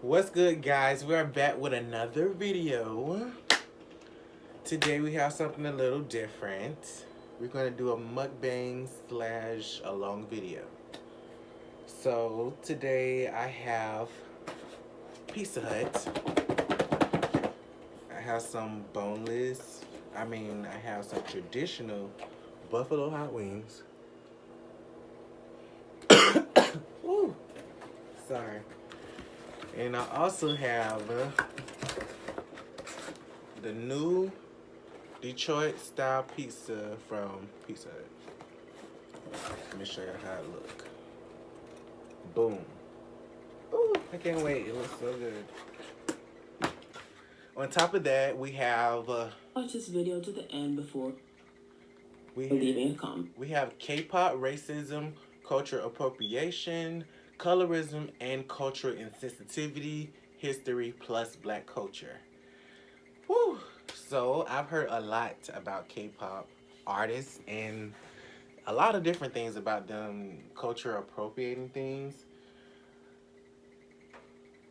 What's good, guys? We're back with another video. Today we have something a little different. We're going to do a mukbang / a long video. So today I have Pizza Hut. I have some boneless, I have some traditional buffalo hot wings. Ooh, sorry. And I also have the new Detroit style pizza from Pizza Hut. Let me show you how it look. Boom. Ooh, I can't wait. It looks so good. On top of that, we have watch this video to the end before leaving a comment. We have K-pop racism, culture appropriation, colorism, and cultural insensitivity, history plus black culture. Woo! So I've heard a lot about K-pop artists and a lot of different things about them culture appropriating things.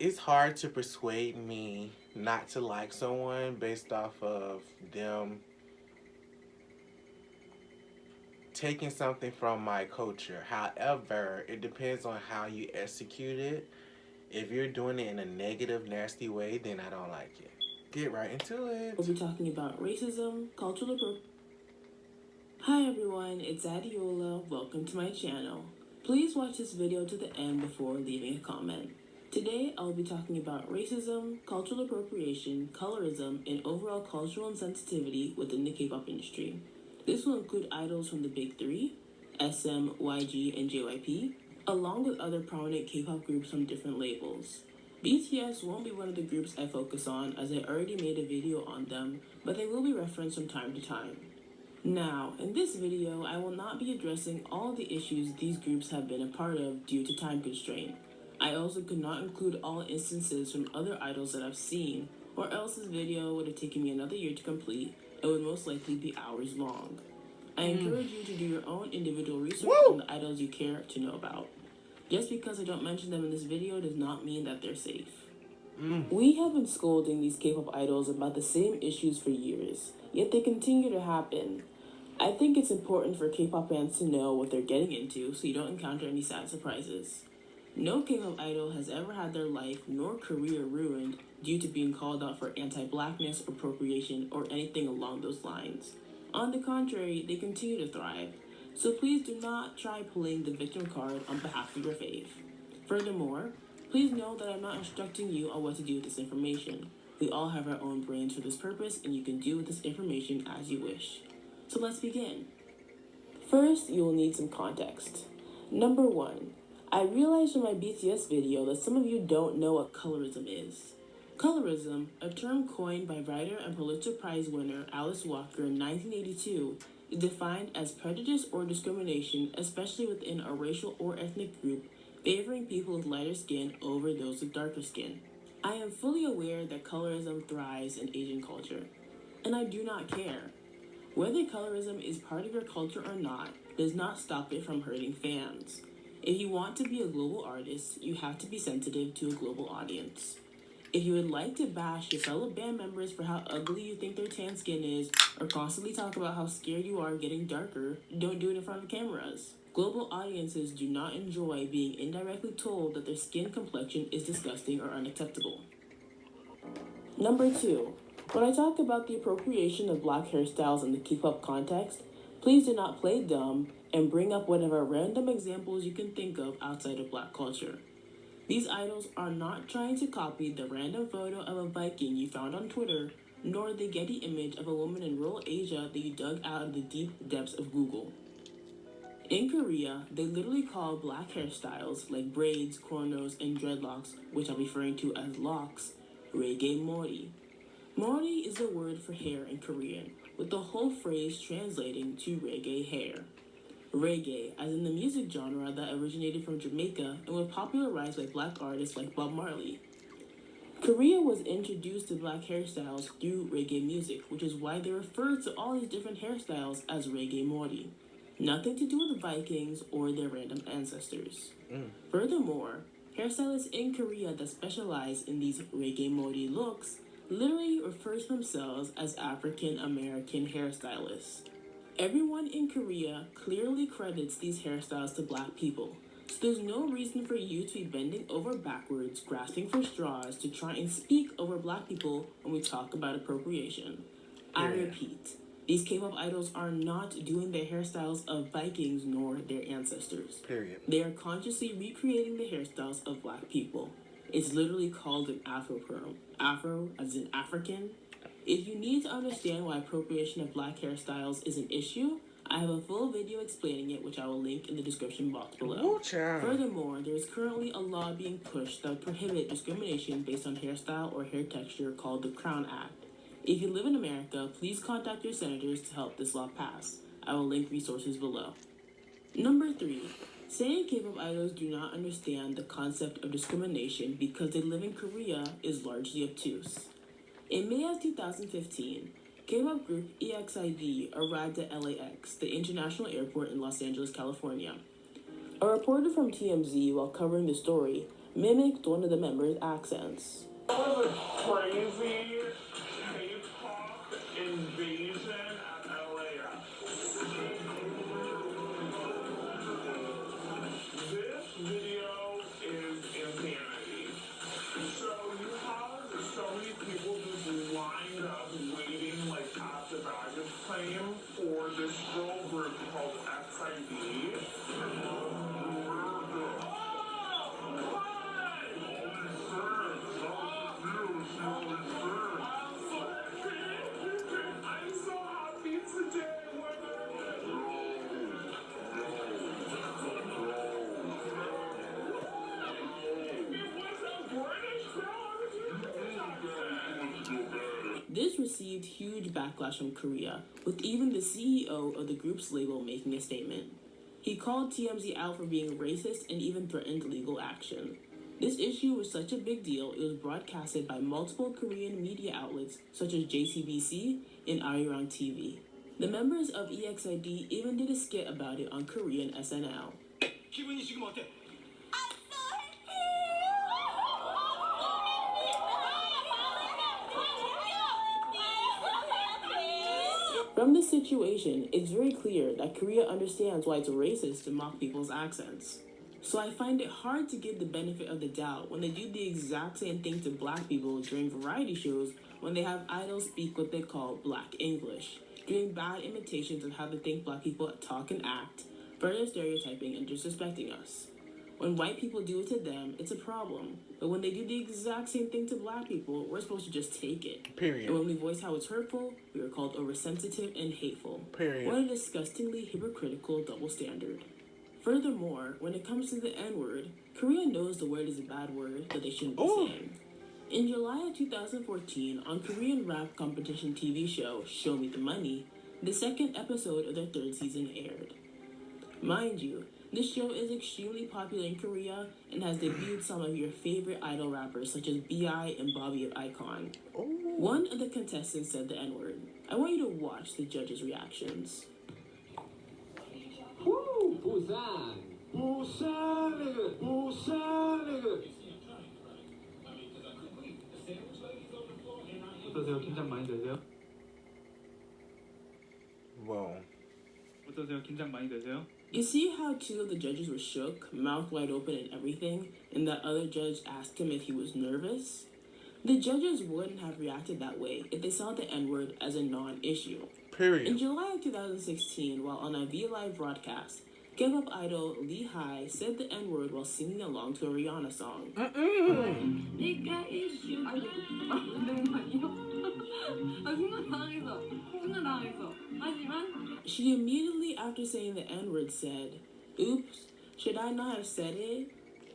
It's hard to persuade me not to like someone based off of them taking something from my culture. However, it depends on how you execute it. If you're doing it in a negative, nasty way, then I don't like it. Get right into it. We'll be talking about racism, cultural appropriation. Hi everyone, it's Adiola. Welcome to my channel. Please watch this video to the end before leaving a comment. Today, I'll be talking about racism, cultural appropriation, colorism, and overall cultural insensitivity within the K-pop industry. This will include idols from the big three, SM, YG, and JYP, along with other prominent K-pop groups from different labels. BTS won't be one of the groups I focus on as I already made a video on them, but they will be referenced from time to time. Now, in this video, I will not be addressing all the issues these groups have been a part of due to time constraint. I also could not include all instances from other idols that I've seen, or else this video would have taken me another year to complete and would most likely be hours long. I encourage you to do your own individual research on the idols you care to know about. Just because I don't mention them in this video does not mean that they're safe. We have been scolding these K-pop idols about the same issues for years, yet they continue to happen. I think it's important for K-pop fans to know what they're getting into so you don't encounter any sad surprises. No K-pop idol has ever had their life nor career ruined due to being called out for anti-blackness, appropriation, or anything along those lines. On the contrary, they continue to thrive. So please do not try pulling the victim card on behalf of your fave. Furthermore, please know that I'm not instructing you on what to do with this information. We all have our own brains for this purpose, and you can do with this information as you wish. So let's begin. First, you will need some context. Number 1. I realized from my BTS video that some of you don't know what colorism is. Colorism, a term coined by writer and Pulitzer Prize winner Alice Walker in 1982, is defined as prejudice or discrimination, especially within a racial or ethnic group, favoring people with lighter skin over those with darker skin. I am fully aware that colorism thrives in Asian culture, and I do not care. Whether colorism is part of your culture or not does not stop it from hurting fans. If you want to be a global artist, you have to be sensitive to a global audience. If you would like to bash your fellow band members for how ugly you think their tan skin is, or constantly talk about how scared you are getting darker, don't do it in front of cameras. Global audiences do not enjoy being indirectly told that their skin complexion is disgusting or unacceptable. Number 2. When I talk about the appropriation of black hairstyles in the K-pop context, please do not play dumb and bring up whatever random examples you can think of outside of black culture. These idols are not trying to copy the random photo of a Viking you found on Twitter, nor the Getty image of a woman in rural Asia that you dug out of the deep depths of Google. In Korea, they literally call black hairstyles like braids, cornrows, and dreadlocks, which I'm referring to as locks, reggae mori. Mori is the word for hair in Korean, with the whole phrase translating to reggae hair. Reggae, as in the music genre that originated from Jamaica and was popularized by black artists like Bob Marley. Korea was introduced to black hairstyles through reggae music, which is why they refer to all these different hairstyles as reggae mori. Nothing to do with the Vikings or their random ancestors. Furthermore, hairstylists in Korea that specialize in these reggae modi looks literally refers to themselves as African American hairstylists. Everyone in Korea clearly credits these hairstyles to black people, so there's no reason for you to be bending over backwards, grasping for straws to try and speak over black people when we talk about appropriation. I repeat, these K-pop idols are not doing the hairstyles of Vikings nor their ancestors. Period. They are consciously recreating the hairstyles of black people. It's literally called an Afro perm. Afro as in African. If you need to understand why appropriation of black hairstyles is an issue, I have a full video explaining it, which I will link in the description box below. Furthermore, there is currently a law being pushed that would prohibit discrimination based on hairstyle or hair texture called the Crown Act. If you live in America, please contact your senators to help this law pass. I will link resources below. Number 3. Saying K-pop idols do not understand the concept of discrimination because they live in Korea is largely obtuse. In May of 2015, K-pop group EXID arrived at LAX, the international airport in Los Angeles, California. A reporter from TMZ, while covering the story, mimicked one of the members' accents. That was a crazy K-pop invasion at LAX. This video is insanity. So you have so many people just lined up waiting like at the baggage claim for this girl group called XID. I'm so happy today. This received huge backlash from Korea, with even the CEO of the group's label making a statement. He called TMZ out for being racist and even threatened legal action. This issue was such a big deal, it was broadcasted by multiple Korean media outlets such as JCBC and Arirang TV. The members of EXID even did a skit about it on Korean SNL. 기분이 지금 어때? From this situation, it's very clear that Korea understands why it's racist to mock people's accents. So I find it hard to give the benefit of the doubt when they do the exact same thing to black people during variety shows when they have idols speak what they call black English, doing bad imitations of how they think black people talk and act, further stereotyping and disrespecting us. When white people do it to them, it's a problem. But when they do the exact same thing to black people, we're supposed to just take it. Period. And when we voice how it's hurtful, we are called oversensitive and hateful. Period. What a disgustingly hypocritical double standard. Furthermore, when it comes to the N-word, Korea knows the word is a bad word that they shouldn't be saying. In July of 2014, on Korean rap competition TV show Show Me the Money, the second episode of their third season aired. Mind you, this show is extremely popular in Korea and has debuted some of your favorite idol rappers such as B.I. and Bobby of Icon. One of the contestants said the N-word. I want you to watch the judges' reactions. Woo! Busan! Busan! Nigga! Busan! Nigga! 어떠세요? 긴장 많이 되세요? Whoa. 어떠세요? 긴장 많이 되세요? You see how two of the judges were shook, mouth wide open and everything, and that other judge asked him if he was nervous? The judges wouldn't have reacted that way if they saw the N-word as a non-issue. Period. In July of 2016, while on a V-Live broadcast, K-pop idol Lee Hai said the N-word while singing along to a Rihanna song. She immediately after saying the N-word said, "Oops, should I not have said it?"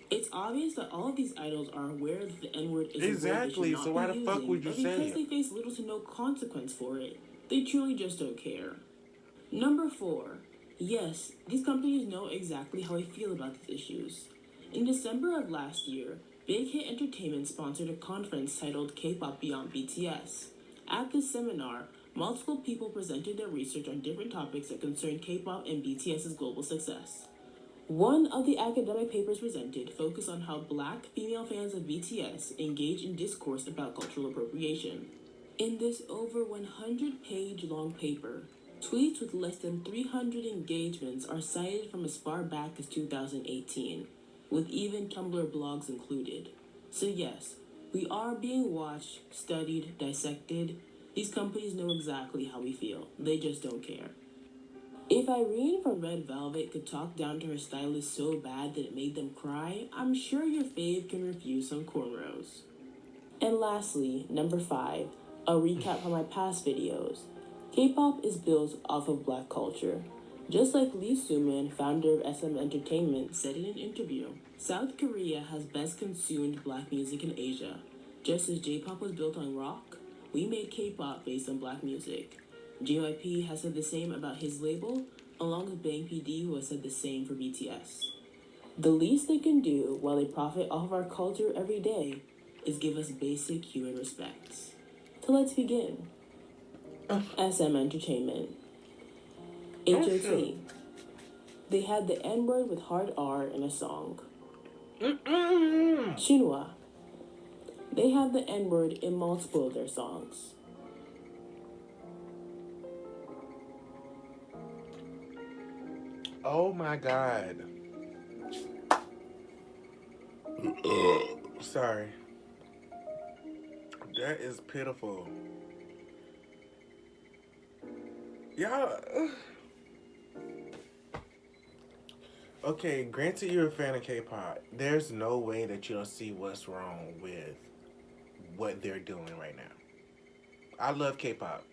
It's obvious that all of these idols are aware that the N-word is Exactly, a word they should not so why be the fuck using, would you but say because it? they face little to no consequence for it, they truly just don't care. Number 4. Yes, these companies know exactly how I feel about these issues. In December of last year, Big Hit Entertainment sponsored a conference titled K-Pop Beyond BTS. At this seminar, multiple people presented their research on different topics that concern K-pop and BTS's global success. One of the academic papers presented focused on how Black female fans of BTS engage in discourse about cultural appropriation. In this over 100-page long paper, tweets with less than 300 engagements are cited from as far back as 2018, with even Tumblr blogs included. So yes, we are being watched, studied, dissected. These companies know exactly how we feel. They just don't care. If Irene from Red Velvet could talk down to her stylist so bad that it made them cry, I'm sure your fave can refuse some cornrows. And lastly, number 5, a recap from my past videos. K-pop is built off of Black culture. Just like Lee Soo-min, founder of SM Entertainment, said in an interview, South Korea has best consumed Black music in Asia. Just as J-pop was built on rock, we made K-pop based on Black music. JYP has said the same about his label, along with Bang PD, who has said the same for BTS. The least they can do while they profit off of our culture every day is give us basic human respects. So let's begin. SM Entertainment. HOT. They had the N-word with hard R in a song. Shinhwa. They have the N-word in multiple of their songs. Oh my God. Sorry. That is pitiful. Y'all. Okay, granted you're a fan of K-pop. There's no way that you don't see what's wrong with what they're doing right now. I love K-pop.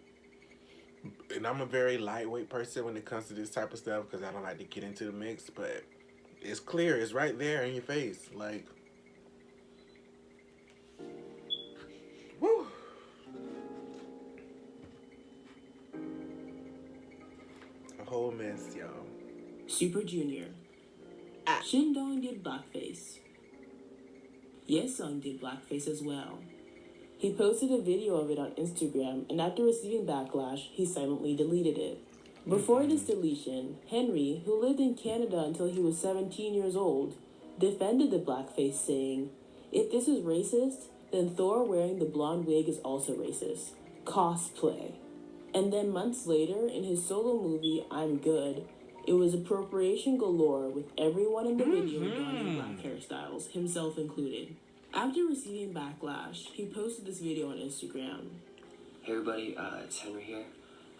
And I'm a very lightweight person when it comes to this type of stuff because I don't like to get into the mix, but it's clear. It's right there in your face. Like, woo. A whole mess, y'all. Super Junior. Shindong did blackface. Yesung did blackface as well. He posted a video of it on Instagram, and after receiving backlash, he silently deleted it. Before this deletion, Henry, who lived in Canada until he was 17 years old, defended the blackface, saying, "If this is racist, then Thor wearing the blonde wig is also racist. Cosplay." And then months later, in his solo movie, I'm Good, it was appropriation galore with everyone in the video donning black hairstyles, himself included. After receiving backlash, he posted this video on Instagram. Hey everybody, it's Henry here.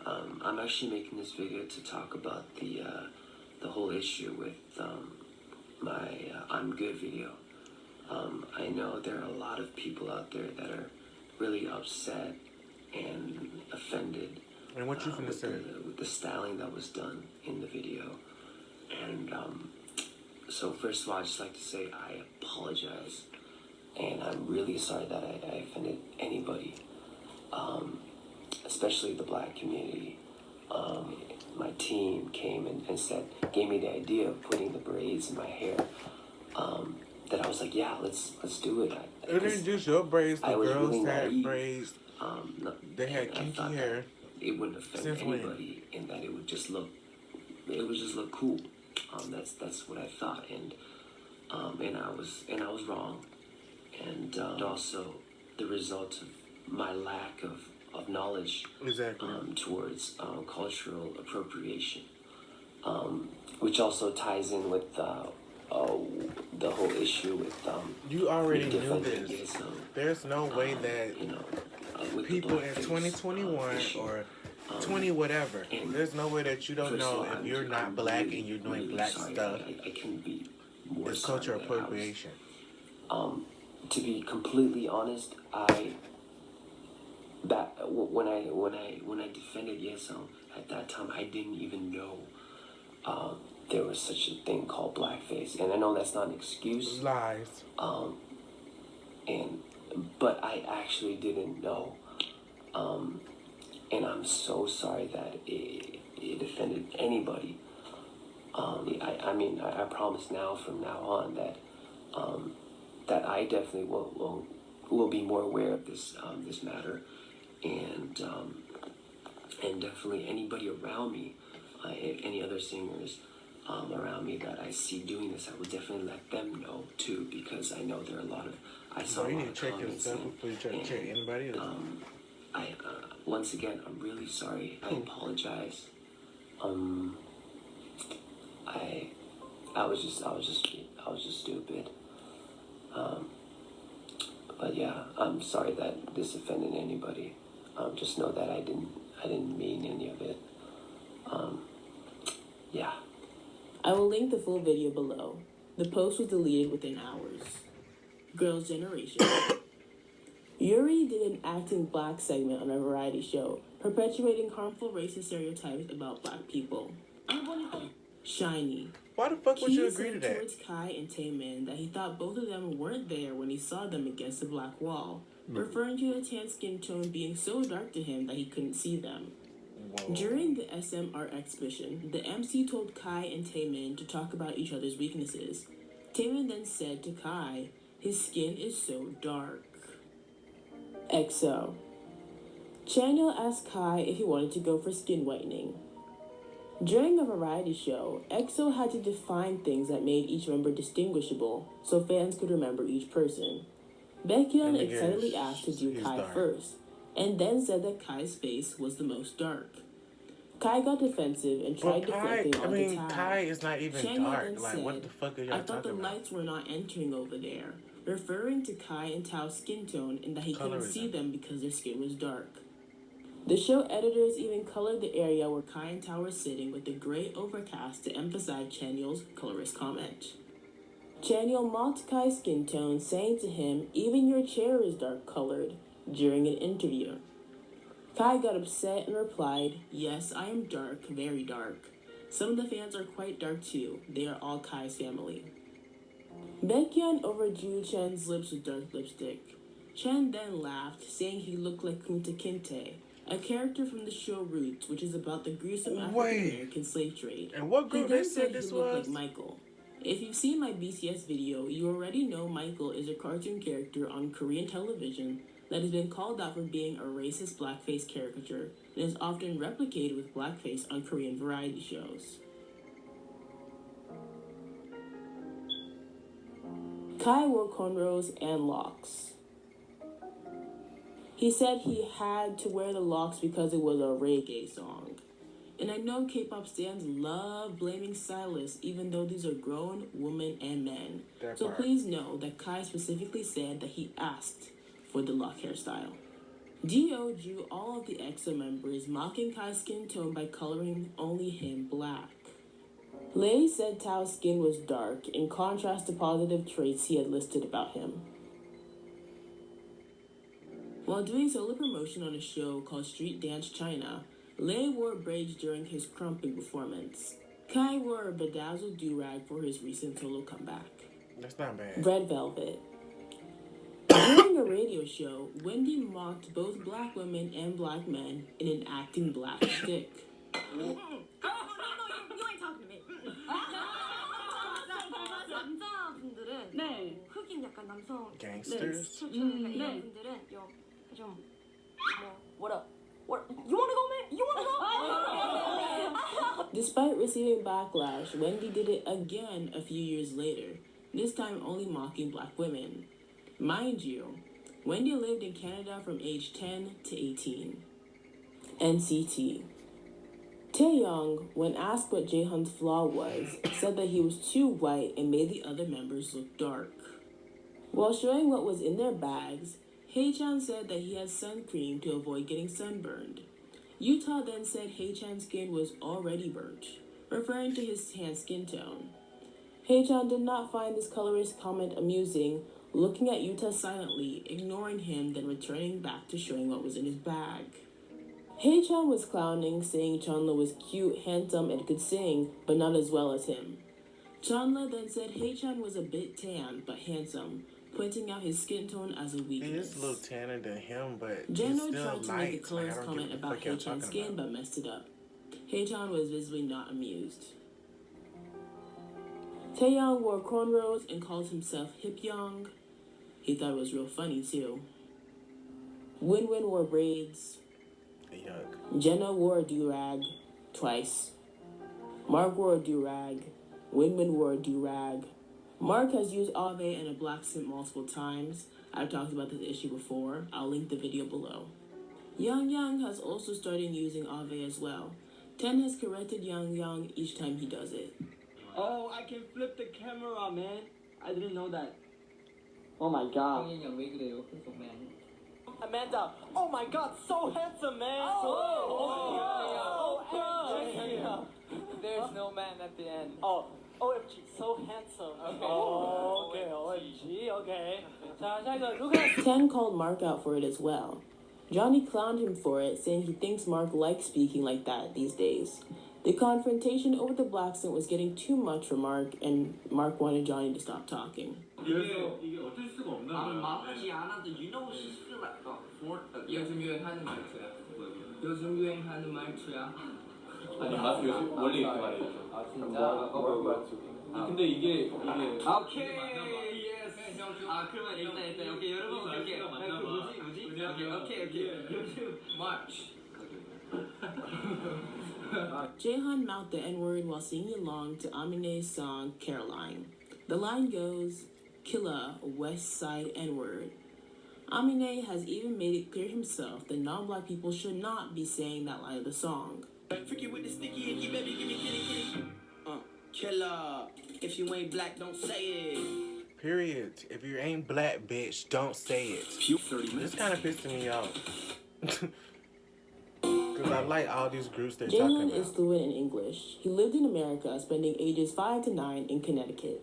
I'm actually making this video to talk about the whole issue with my I'm Good video. I know there are a lot of people out there that are really upset and offended And what you finna say? with the styling that was done in the video. And so first of all, I'd just like to say I apologize. And I'm really sorry that I offended anybody, especially the Black community. My team came and gave me the idea of putting the braids in my hair. That I was like, yeah, let's do it. It ain't just your braids. The girls really had naive. braids. They had kinky hair. It wouldn't offend anybody, and that it would just look cool. That's what I thought, and I was wrong. And also the result of my lack of knowledge towards cultural appropriation, which also ties in with the whole issue with you already knew this. Yes, There's no way that people in 2021 or 20 whatever, there's no way that you don't know if you're not Black and you're doing Black stuff. I can be more. It's cultural appropriation. To be completely honest, when I defended Yesung at that time, I didn't even know there was such a thing called blackface, and I know that's not an excuse. Lies. But I actually didn't know, and I'm so sorry that it offended anybody. I promise now from now on that. That I definitely will be more aware of this matter, and definitely anybody around me, any other singers, around me that I see doing this, I would definitely let them know too, because I know there are a lot of, I saw So a you lot need of to check comments yourself before you try to check anybody else. Once again, I'm really sorry. I apologize. I was just stupid. But yeah, I'm sorry that this offended anybody. Just know that I didn't mean any of it. Yeah. I will link the full video below. The post was deleted within hours. Girls' Generation. Yuri did an acting black segment on a variety show, perpetuating harmful racist stereotypes about black people. Shiny. Why the fuck would you agree to Said that? towards Kai and Taemin that he thought both of them weren't there when he saw them against the black wall, referring to the tan skin tone being so dark to him that he couldn't see them. Whoa. During the SMR exhibition, the MC told Kai and Taemin to talk about each other's weaknesses. Taemin then said to Kai, his skin is so dark. EXO. Chanyeol asked Kai if he wanted to go for skin whitening. During a variety show, EXO had to define things that made each member distinguishable, so fans could remember each person. Baekhyun excitedly asked to do Kai first, and then said that Kai's face was the most dark. Kai got defensive and tried deflecting onto Tao. Kai is not even Chanyeol dark. then Like, said, what the fuck are y'all I thought the talking about? lights were not entering over there, referring to Kai and Tao's skin tone and that he couldn't see them because their skin was dark. The show editors even colored the area where Kai and Tao were sitting with a gray overcast to emphasize Chanyeol's colorist comment. Chanyeol mocked Kai's skin tone, saying to him, "Even your chair is dark colored," during an interview. Kai got upset and replied, "Yes, I am dark, very dark. Some of the fans are quite dark too. They are all Kai's family." Baekhyun overdrew Chen's lips with dark lipstick. Chen then laughed, saying he looked like Kunta Kinte, a character from the show Roots, which is about the gruesome African-American slave trade. And what group they said this he looked was? like Michael. If you've seen my BCS video, you already know Michael is a cartoon character on Korean television that has been called out for being a racist blackface caricature and is often replicated with blackface on Korean variety shows. Kai wore cornrows and locks. He said he had to wear the locks because it was a reggae song. And I know K-pop stans love blaming stylists, even though these are grown women and men. So please know that Kai specifically said that he asked for the lock hairstyle. Dio drew all of the EXO members, mocking Kai's skin tone by coloring only him black. Lei said Tao's skin was dark, in contrast to positive traits he had listed about him. While doing solo promotion on a show called Street Dance China, Lei wore braids during his crumping performance. Kai wore a bedazzled do-rag for his recent solo comeback. That's not bad. Red Velvet. During a radio show, Wendy mocked both black women and black men in an acting black stick. You ain't talking to me. 남자분들은 네. 흑인 약간 남성 Gangsters? 스트럭처 이런 분들은 what up? You wanna go, man? You wanna go? Despite receiving backlash, Wendy did it again a few years later, this time only mocking black women. Mind you, Wendy lived in Canada from age 10 to 18. NCT. Taeyong, when asked what Jaehoon's flaw was, said that he was too white and made the other members look dark. While showing what was in their bags, Haechan said that he had sun cream to avoid getting sunburned. Utah then said Haechan's skin was already burnt, referring to his tan skin tone. Haechan did not find this colorist comment amusing, looking at Utah silently, ignoring him, then returning back to showing what was in his bag. Haechan was clowning, saying Chanla was cute, handsome, and could sing, but not as well as him. Chanla then said Haechan was a bit tan, but handsome, pointing out his skin tone as a weakness. He is a little tanner than him, but Jeno he's still tried to light. make a colorist comment about Haechan's skin, but messed it up. Haechan was visibly not amused. Taeyong wore cornrows and called himself Hip Young. He thought it was real funny, too. Win-Win wore braids. Yuck. Jenna wore a do-rag twice. Mark wore a do-rag. Wingman wore a do-rag. Mark has used Ave and a black simp multiple times. I've talked about this issue before. I'll link the video below. Yang has also started using Ave as well. Ten has corrected Yang each time he does it. Oh, I can flip the camera, man. I didn't know that. Oh my god. Amanda, oh my god, so handsome, man. There's no man at the end. Oh, OMG, so handsome. Okay. Oh, okay, OMG, okay. 자, 이거 누가? Ten called Mark out for it as well. Johnny clowned him for it, saying he thinks Mark likes speaking like that these days. The confrontation over the black scent was getting too much for Mark, and Mark wanted Johnny to stop talking. 이게 어쩔 수가 없나 봐요. 말하지 않아도 you know she feel like 요즘 유행하는 말투야. 요즘 유행하는 말투야. 아니 요즘 원래 이렇게 말해요. 아 진짜? 근데 이게 오케이 예스. 아 그러면 일단 오케이 여러분 오케이 오케이 요즘 마치. Jaehan mouthed the N-word while singing along to Amine's song Caroline. The line goes, "Killa, West Side N-word." Amine has even made it clear himself that non-black people should not be saying that line of the song. Freaky with the sticky icky, baby, give me kitty. Killer. If you ain't black, don't say it. Period. If you ain't black, bitch, don't say it. This kind of pissing me off. Because I like all these groups they're talking Jaehan about. is fluent in English. He lived in America, spending ages 5 to 9 in Connecticut.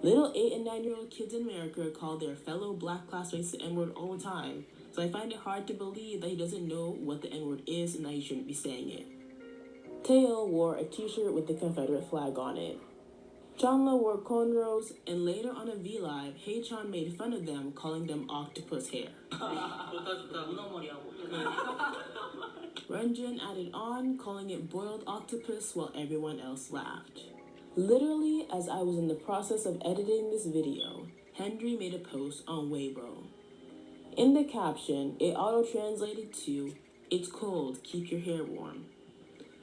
Little 8 and 9-year-old kids in America call their fellow black classmates the N-word all the time, so I find it hard to believe that he doesn't know what the N-word is and that he shouldn't be saying it. Taeil wore a t-shirt with the Confederate flag on it. Chanla wore cornrows, and later on a V-Live, Haechan made fun of them, calling them octopus hair. Renjun added on, calling it boiled octopus, while everyone else laughed. Literally, as I was in the process of editing this video, Henry made a post on Weibo. In the caption, it auto-translated to, "It's cold, keep your hair warm."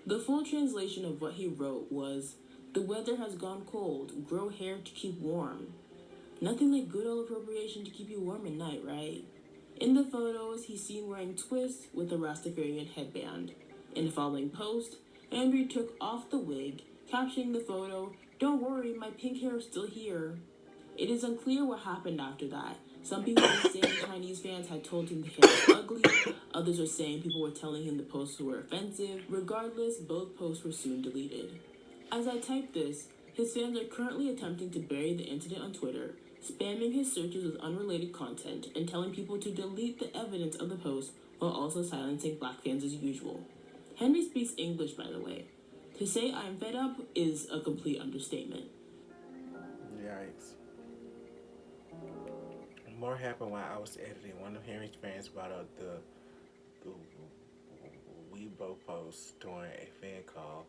The full translation of what he wrote was, "The weather has gone cold, grow hair to keep warm." Nothing like good old appropriation to keep you warm at night, right? In the photos, he's seen wearing twists with a Rastafarian headband. In the following post, Andrew took off the wig, captioning the photo, "Don't worry, my pink hair is still here." It is unclear what happened after that. Some people are saying Chinese fans had told him the hair was ugly. Others are saying people were telling him the posts were offensive. Regardless, both posts were soon deleted. As I type this, his fans are currently attempting to bury the incident on Twitter, spamming his searches with unrelated content and telling people to delete the evidence of the post while also silencing black fans as usual. Henry speaks English, by the way. To say I'm fed up is a complete understatement. Yikes. More happened while I was editing. One of Henry's fans brought up the Weibo post during a fan call.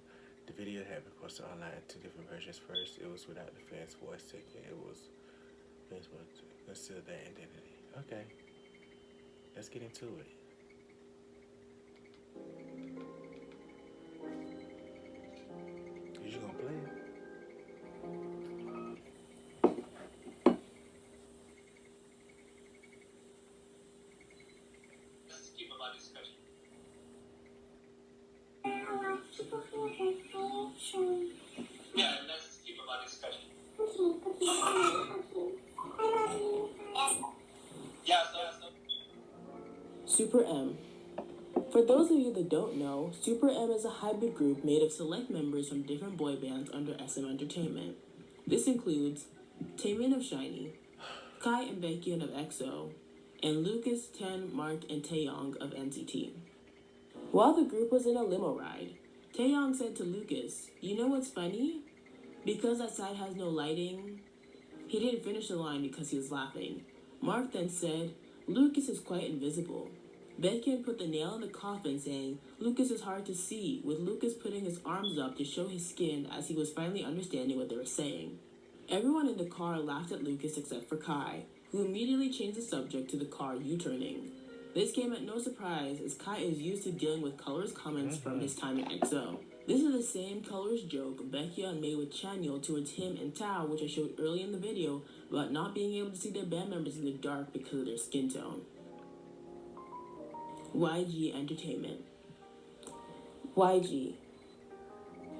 The video had been posted online in 2 different versions. First, it was without the fan's voice. Second, it was Facebook consider their identity. Okay, let's get into it. You gonna play it? Yeah, let's keep about discussion. Yeah, so. Super M. For those of you that don't know, Super M is a hybrid group made of select members from different boy bands under SM Entertainment. This includes Taemin of SHINee, Kai and Baekhyun of EXO, and Lucas, Ten, Mark, and Taeyong of NCT. While the group was in a limo ride, Taeyong said to Lucas, "You know what's funny? Because that side has no lighting." He didn't finish the line because he was laughing. Mark then said, "Lucas is quite invisible." Baekhyun put the nail in the coffin, saying, "Lucas is hard to see," with Lucas putting his arms up to show his skin as he was finally understanding what they were saying. Everyone in the car laughed at Lucas except for Kai, who immediately changed the subject to the car U-turning. This came at no surprise, as Kai is used to dealing with colorist comments from his time in EXO. This is the same colors joke Becchia made with Chanyeol towards him and Tao, which I showed early in the video about not being able to see their band members in the dark because of their skin tone. YG Entertainment. YG.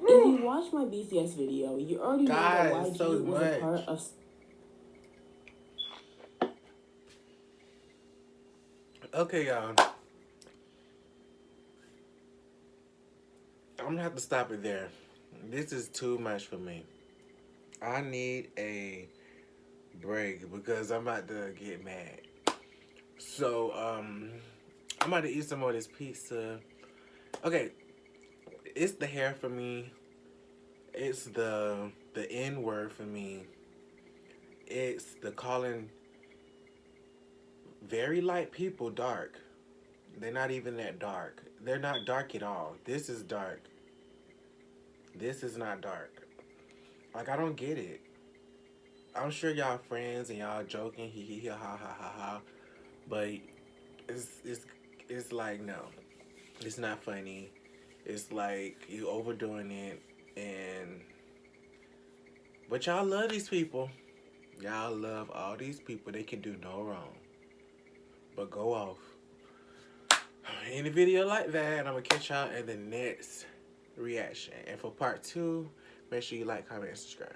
If you watched my BTS video, you already know that YG so was much. a part of... Okay, y'all. I'm gonna have to stop it there. This is too much for me. I need a break because I'm about to get mad. So, I'm about to eat some more of this pizza. Okay, it's the hair for me. It's the N word for me. It's the calling very light people dark. They're not even that dark. They're not dark at all. This is dark. This is not dark. Like, I don't get it. I'm sure y'all friends and y'all joking, hee hee ha ha ha ha. But it's like, no. It's not funny. It's like you overdoing it, but y'all love these people. Y'all love all these people. They can do no wrong. But go off. In a video like that, I'm gonna catch y'all in the next reaction. And for part 2, make sure you like, comment, and subscribe.